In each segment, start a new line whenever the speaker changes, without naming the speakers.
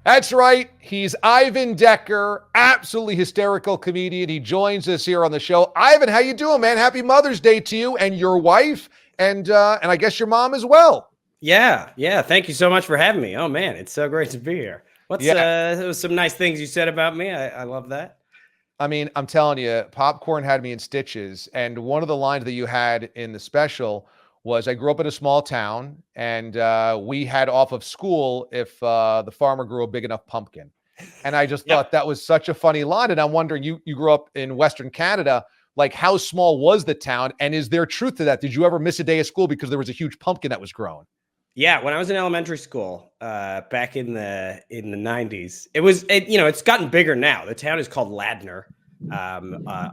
That's right. He's Ivan Decker, absolutely hysterical comedian. He joins us here on the show. Ivan, how you doing, man? Happy Mother's Day to you and your wife, and I guess your mom as well.
Yeah. Thank you so much for having me. Oh man, it's so great to be here.
Yeah,
There was some nice things you said about me. I love that.
I mean, I'm telling you, popcorn had me in stitches. And one of the lines that you had in the special was, "I grew up in a small town, and we had off of school if the farmer grew a big enough pumpkin." And I just
Yep.
thought that was such a funny line. And I'm wondering, you grew up in Western Canada, like how small was the town? And is there truth to that? Did you ever miss a day of school because there was a huge pumpkin that was growing?
Yeah, when I was in elementary school, back in the 90s, it's gotten bigger now. The town is called Ladner.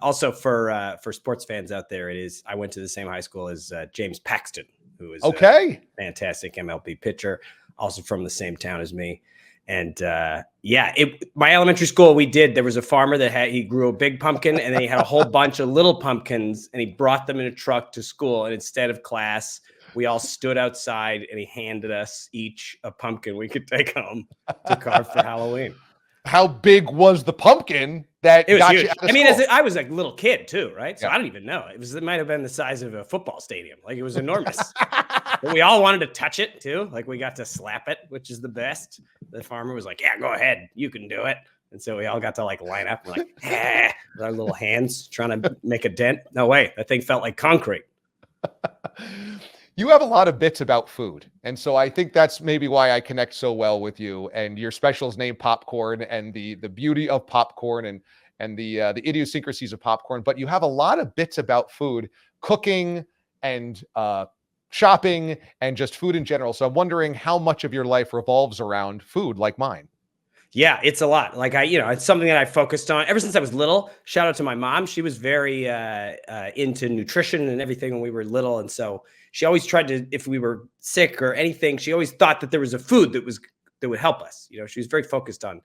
Also for sports fans out there, I went to the same high school as James Paxton, who is
Okay.
a fantastic MLB pitcher, also from the same town as me. And my elementary school, there was a farmer he grew a big pumpkin, and then he had a whole bunch of little pumpkins, and he brought them in a truck to school. And instead of class, we all stood outside, and he handed us each a pumpkin we could take home to carve for Halloween.
How big was the pumpkin that
It was
got
huge.
you out of
I mean,
school?
I was a little kid too, right? So
Yeah.
I don't even know. It might have been the size of a football stadium. Like, it was enormous. But we all wanted to touch it too. Like, we got to slap it, which is the best. The farmer was like, "Yeah, go ahead, you can do it." And so we all got to like line up, and with our little hands trying to make a dent. No way, that thing felt like concrete.
You have a lot of bits about food. And so I think that's maybe why I connect so well with you. And your special is named Popcorn, and the beauty of popcorn, and the idiosyncrasies of popcorn. But you have a lot of bits about food, cooking, and shopping, and just food in general. So I'm wondering how much of your life revolves around food like mine.
Yeah, it's a lot. Like, it's something that I focused on ever since I was little. Shout out to my mom. She was very into nutrition and everything when we were little. And so she always tried to, if we were sick or anything, she always thought that there was a food that would help us. She was very focused on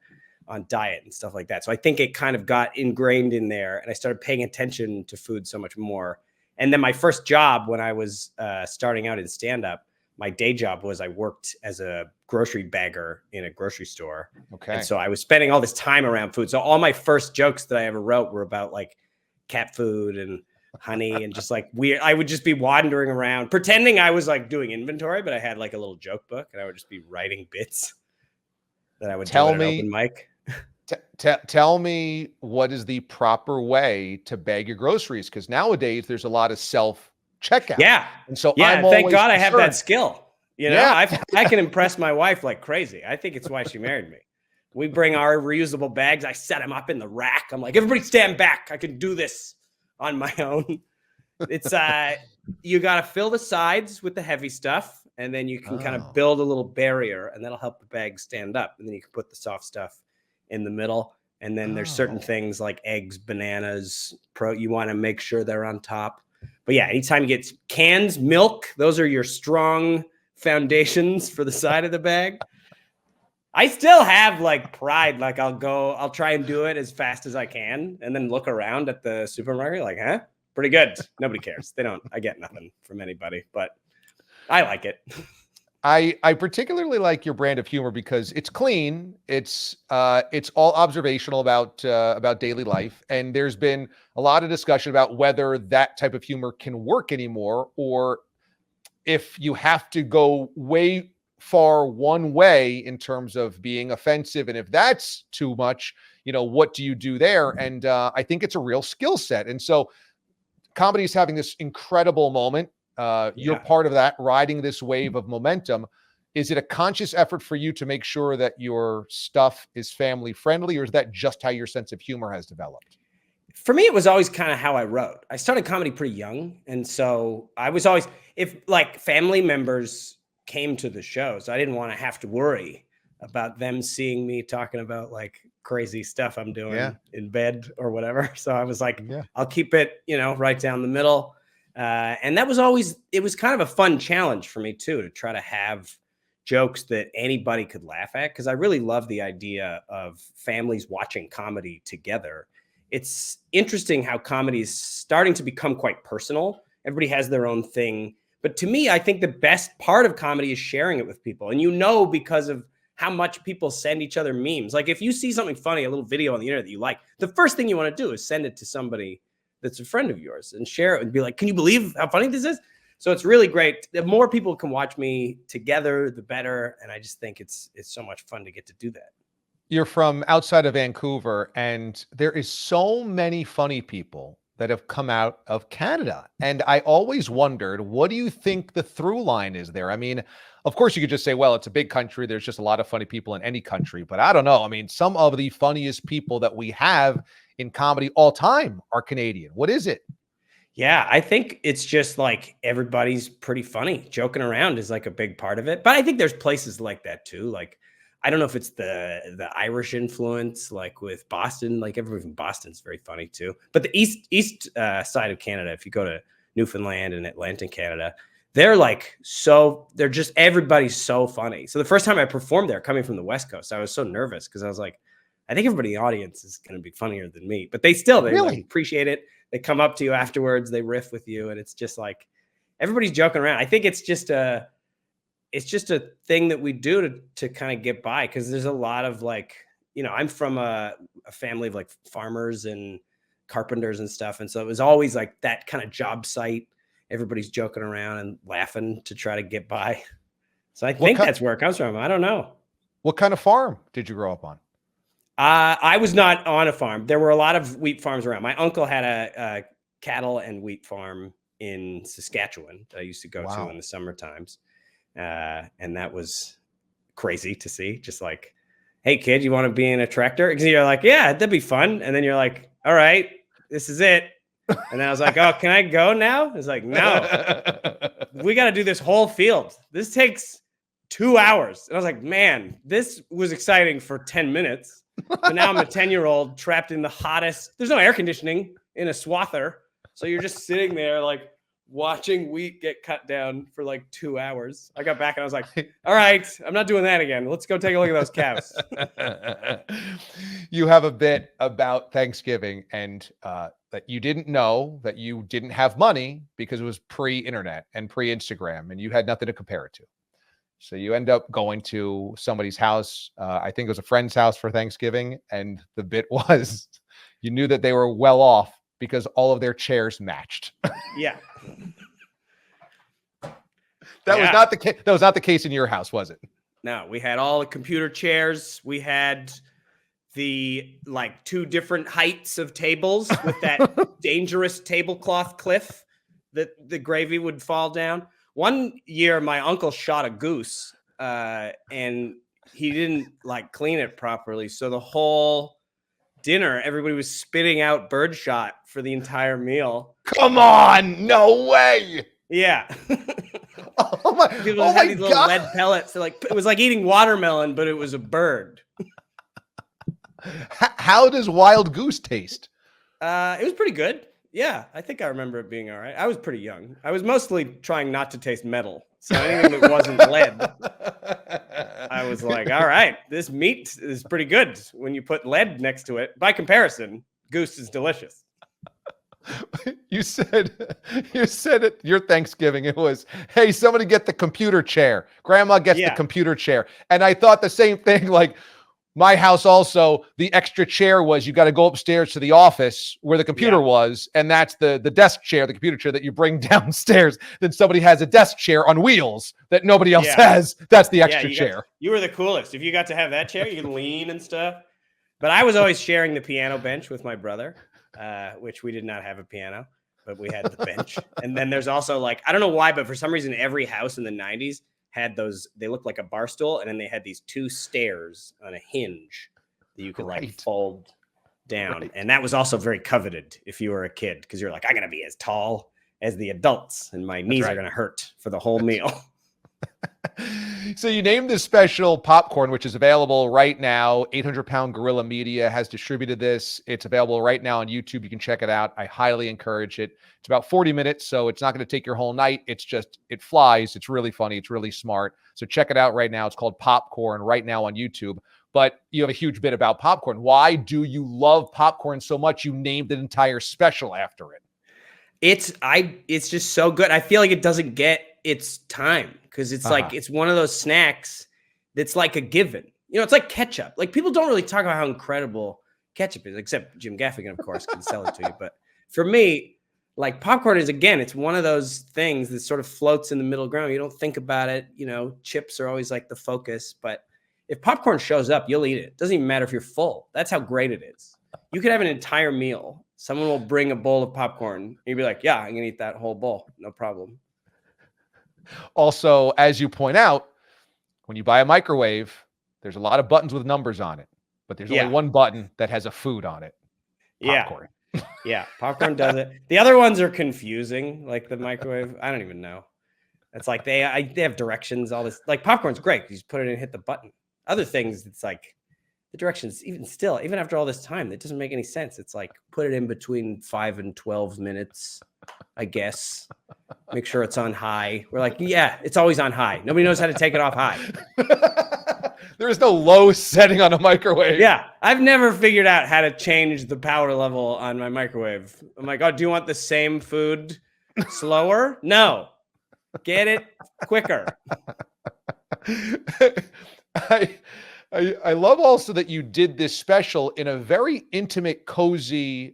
diet and stuff like that. So I think it kind of got ingrained in there, and I started paying attention to food so much more. And then my first job when I was starting out in stand-up, my day job was I worked as a grocery bagger in a grocery store.
Okay.
And so I was spending all this time around food. So all my first jokes that I ever wrote were about like cat food and honey and just like weird. I would just be wandering around pretending I was like doing inventory, but I had like a little joke book, and I would just be writing bits that I would
Tell
do at an
me-
open mic.
Tell me, what is the proper way to bag your groceries? Because nowadays there's a lot of self checkout.
Yeah.
And so
Yeah.
I'm
Thank
always
God I have that
concerned.
skill.
Yeah.
I can impress my wife like crazy. I think it's why she married me. We bring our reusable bags. I set them up in the rack. I'm like, everybody stand back. I can do this on my own. It's you got to fill the sides with the heavy stuff, and then you can kind of build a little barrier, and that'll help the bag stand up. And then you can put the soft stuff in the middle. And then there's certain things like eggs, bananas, you want to make sure they're on top. But yeah, anytime you get cans, milk, those are your strong foundations for the side of the bag. I still have like pride. Like, I'll try and do it as fast as I can, and then look around at the supermarket like, huh? Pretty good. Nobody cares. I get nothing from anybody, but I like it.
I particularly like your brand of humor because it's clean. It's all observational about daily life, and there's been a lot of discussion about whether that type of humor can work anymore, or if you have to go way far one way in terms of being offensive, and if that's too much, what do you do there? And I think it's a real skill set, and so comedy is having this incredible moment. You're part of that, riding this wave of momentum. Is it a conscious effort for you to make sure that your stuff is family friendly, or is that just how your sense of humor has developed?
For me, it was always kind of how I wrote. I started comedy pretty young. And so I was always, if like family members came to the shows, I didn't want to have to worry about them seeing me talking about like crazy stuff I'm doing in bed or whatever. So I was like, I'll keep it, right down the middle. And that was it was kind of a fun challenge for me too, to try to have jokes that anybody could laugh at. Cause I really love the idea of families watching comedy together. It's interesting how comedy is starting to become quite personal. Everybody has their own thing. But to me, I think the best part of comedy is sharing it with people. And because of how much people send each other memes. Like if you see something funny, a little video on the internet that you like, the first thing you want to do is send it to somebody that's a friend of yours and share it and be like, can you believe how funny this is? So it's really great. The more people can watch me together, the better. And I just think it's so much fun to get to do that.
You're from outside of Vancouver, and there is so many funny people that have come out of Canada. And I always wondered, what do you think the through line is there? I mean, of course, you could just say, well, it's a big country. There's just a lot of funny people in any country. But I don't know. I mean, some of the funniest people that we have in comedy all time are Canadian. What is it?
Yeah, I think it's just like everybody's pretty funny. Joking around is like a big part of it. But I think there's places like that too. Like, I don't know if it's the Irish influence, like with Boston. Like everybody from Boston's very funny too. But the east side of Canada, if you go to Newfoundland and Atlantic Canada, they're just everybody's so funny. So the first time I performed there, coming from the West Coast, I was so nervous because I was like, I think everybody in the audience is going to be funnier than me. But they
Really?
like, appreciate it. They come up to you afterwards, they riff with you, and it's just like everybody's joking around. I think it's just a thing that we do to kind of get by, because there's a lot of like, I'm from a family of like farmers and carpenters and stuff. And so it was always like that kind of job site. Everybody's joking around and laughing to try to get by. So I think that's where it comes from. I don't know.
What kind of farm did you grow up on?
I was not on a farm. There were a lot of wheat farms around. My uncle had a cattle and wheat farm in Saskatchewan that I used to go to in the summer times. And that was crazy to see. Just like, hey, kid, you want to be in a tractor? Because you're like, yeah, that'd be fun. And then you're like, all right, this is it. And then I was like, oh, can I go now? It's like, no, we got to do this whole field. This takes 2 hours. And I was like, man, this was exciting for 10 minutes. But now I'm a 10-year-old trapped in the hottest. There's no air conditioning in a swather. So you're just sitting there like watching wheat get cut down for like 2 hours. I got back and I was like, all right, I'm not doing that again. Let's go take a look at those cows.
You have a bit about Thanksgiving and that you didn't know that you didn't have money because it was pre-internet and pre-Instagram and you had nothing to compare it to. So you end up going to somebody's house. I think it was a friend's house for Thanksgiving. And the bit was you knew that they were well off because all of their chairs matched.
Yeah.
That was not the case. That was not the case in your house, was it?
No, we had all the computer chairs. We had the like 2 different heights of tables with that dangerous tablecloth cliff that the gravy would fall down. One year, my uncle shot a goose and he didn't like clean it properly. So the whole dinner, everybody was spitting out birdshot for the entire meal.
Come on, no way.
Yeah.
Oh my,
People had these little lead pellets. So like, it was like eating watermelon, but it was a bird.
How does wild goose taste?
It was pretty good. Yeah, I think I remember it being all right. I was pretty young. I was mostly trying not to taste metal. So anything that wasn't lead, I was like, all right, this meat is pretty good when you put lead next to it. By comparison, goose is delicious.
You said at your Thanksgiving, it was, hey, somebody get the computer chair. Grandma gets the computer chair. And I thought the same thing, like, my house also, the extra chair was you got to go upstairs to the office where the computer was, and that's the desk chair, the computer chair that you bring downstairs. Then somebody has a desk chair on wheels that nobody else has. That's the extra chair.
You were the coolest. If you got to have that chair, you could lean and stuff. But I was always sharing the piano bench with my brother, which we did not have a piano, but we had the bench. And then there's also like, I don't know why, but for some reason, every house in the 90s had those, they looked like a bar stool, and then they had these 2 stairs on a hinge that you could like fold down. And that was also very coveted if you were a kid, because you're like, I gotta be as tall as the adults and my knees are gonna hurt for the whole meal.
So you named this special Popcorn, which is available right now. 800-Pound Gorilla Media has distributed this. It's available right now on YouTube. You can check it out. I highly encourage it. It's about 40 minutes, so it's not going to take your whole night. It's just, it flies. It's really funny. It's really smart. So check it out right now. It's called Popcorn right now on YouTube. But you have a huge bit about popcorn. Why do you love popcorn so much you named an entire special after it?
It's just so good. I feel like it doesn't get its time because it's like, it's one of those snacks that's like a given. You know, it's like ketchup. Like people don't really talk about how incredible ketchup is, except Jim Gaffigan, of course, can sell it to you. But for me, like popcorn is, again, it's one of those things that sort of floats in the middle ground. You don't think about it. You know, chips are always like the focus, but if popcorn shows up, you'll eat it. It doesn't even matter if you're full. That's how great it is. You could have an entire meal. Someone will bring a bowl of popcorn and you'll be like, yeah, I'm gonna eat that whole bowl. No problem.
Also, as you point out, when you buy a microwave, there's a lot of buttons with numbers on it, but there's only one button that has a food on it. Popcorn.
Yeah, popcorn does it. The other ones are confusing, like the microwave. I don't even know. It's like they have directions, all this. Like popcorn's great. You just put it in and hit the button. Other things, it's like the directions, even after all this time, it doesn't make any sense. It's like put it in between 5 and 12 minutes, I guess. Make sure it's on high. We're like, yeah, it's always on high. Nobody knows how to take it off high.
There is no low setting on a microwave.
Yeah, I've never figured out how to change the power level on my microwave. I'm like, oh, do you want the same food slower? No, get it quicker.
I love also that you did this special in a very intimate, cozy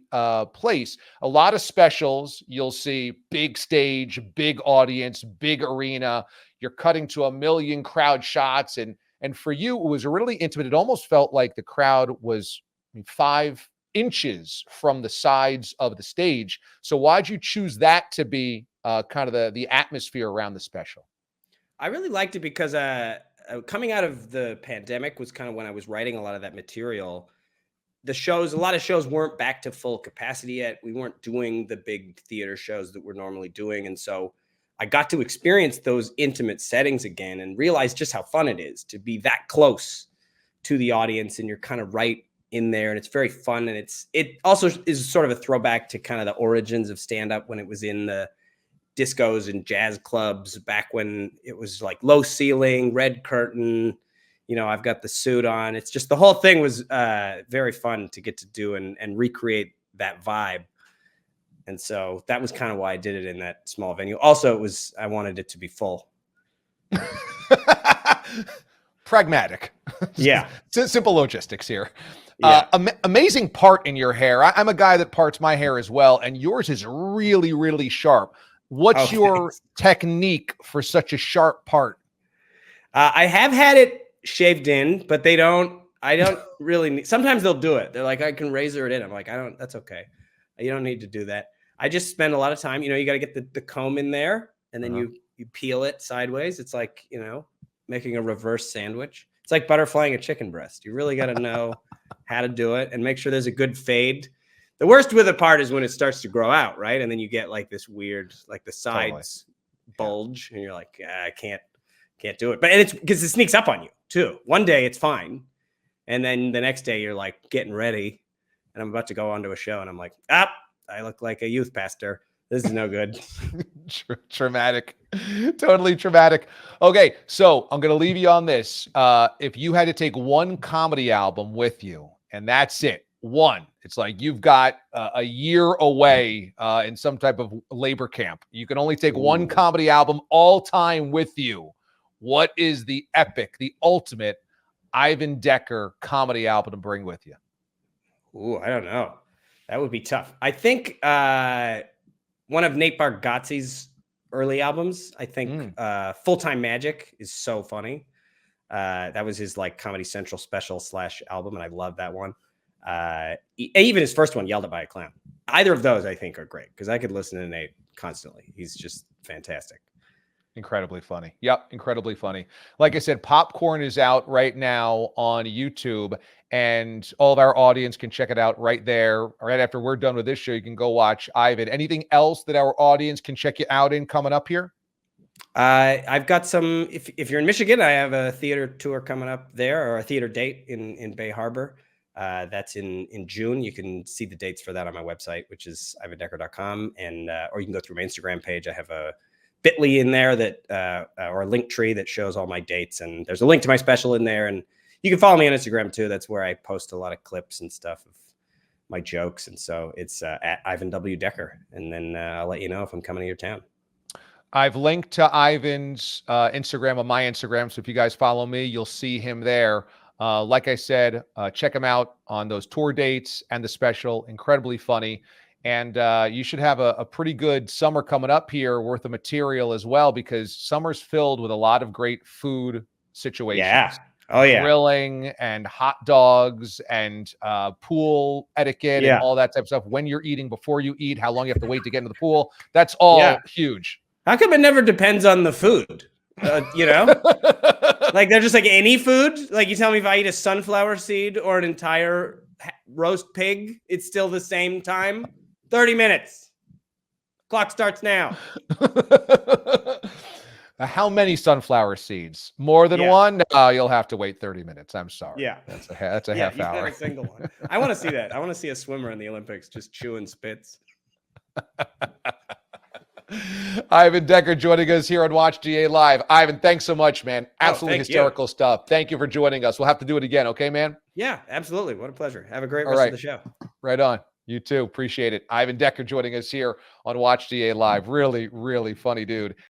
place. A lot of specials, you'll see big stage, big audience, big arena. You're cutting to 1 million crowd shots. And for you, it was really intimate. It almost felt like the crowd was 5 inches from the sides of the stage. So why'd you choose that to be kind of the atmosphere around the special?
I really liked it because coming out of the pandemic was kind of when I was writing a lot of that material. A lot of shows weren't back to full capacity yet. We weren't doing the big theater shows that we're normally doing. And so I got to experience those intimate settings again and realize just how fun it is to be that close to the audience. And you're kind of right in there and it's very fun. And it also is sort of a throwback to kind of the origins of stand-up when it was in the discos and jazz clubs back when it was like low ceiling, red curtain, you know, I've got the suit on. It's just the whole thing was very fun to get to do and recreate that vibe. And so that was kind of why I did it in that small venue. Also, I wanted it to be full.
Pragmatic.
Yeah.
Simple logistics here.
Yeah.
Amazing part in your hair. I'm a guy that parts my hair as well, and yours is really, really sharp. What's your technique for such a sharp part?
I have had it shaved in, but I don't really need, sometimes they'll do it. They're like, I can razor it in. I'm like, that's okay. You don't need to do that. I just spend a lot of time, you know, you got to get the comb in there and then you peel it sideways. It's like, you know, making a reverse sandwich. It's like butterflying a chicken breast. You really got to know how to do it and make sure there's a good fade. The worst with a part is when it starts to grow out, right? And then you get like this weird, like the sides bulge and you're like, I can't do it. But it's because it sneaks up on you too. One day it's fine. And then the next day you're like getting ready and I'm about to go onto a show and I'm like, I look like a youth pastor. This is no good.
Traumatic. Totally traumatic. Okay, so I'm going to leave you on this. If you had to take one comedy album with you and that's it, one, it's like you've got a year away in some type of labor camp. You can only take one comedy album all time with you. What is the epic, the ultimate Ivan Decker comedy album to bring with you?
Ooh, I don't know. That would be tough. I think one of Nate Bargatze's early albums, I think Full-Time Magic is so funny. That was his like Comedy Central special / album, and I love that one. Even his first one, Yelled at by a Clown. Either of those I think are great because I could listen to Nate constantly. He's just fantastic.
Incredibly funny. Yep, incredibly funny. Like I said, Popcorn is out right now on YouTube, and all of our audience can check it out right there. Right after we're done with this show, you can go watch Ivan. Anything else that our audience can check you out in coming up here?
I've got some. If you're in Michigan, I have a theater tour coming up there, or a theater date in Bay Harbor. That's in June. You can see the dates for that on my website, which is ivandecker.com, and or you can go through my Instagram page. I have a Bitly in there that or a link tree that shows all my dates, and there's a link to my special in there, and you can follow me on Instagram too. That's where I post a lot of clips and stuff of my jokes, and so it's at Ivan W. Decker, and then I'll let you know if I'm coming to your town.
I've linked to Ivan's Instagram on my Instagram, so if you guys follow me, you'll see him there. Like I said, check them out on those tour dates and the special. Incredibly funny. And you should have a pretty good summer coming up here worth of material as well, because summer's filled with a lot of great food situations.
Yeah. Oh yeah.
Grilling and hot dogs and pool etiquette and
Yeah.
all that type of stuff. When you're eating, before you eat, how long you have to wait to get into the pool. That's all huge.
How come it never depends on the food? You know, like they're just like any food. Like you tell me if I eat a sunflower seed or an entire roast pig, it's still the same time. 30 minutes. Clock starts now.
How many sunflower seeds? More than one? No, you'll have to wait 30 minutes. I'm sorry.
Yeah.
That's a half hour.
A single one. I want to see that. I want to see a swimmer in the Olympics just chewing spits.
Ivan Decker joining us here on Watch GA Live. Ivan, thanks so much, man. Absolutely hysterical stuff. Thank you for joining us. We'll have to do it again. Okay, man?
Yeah, absolutely. What a pleasure. Have a great rest of the show.
Right on. You too. Appreciate it. Ivan Decker joining us here on Watch GA Live. Really, really funny dude.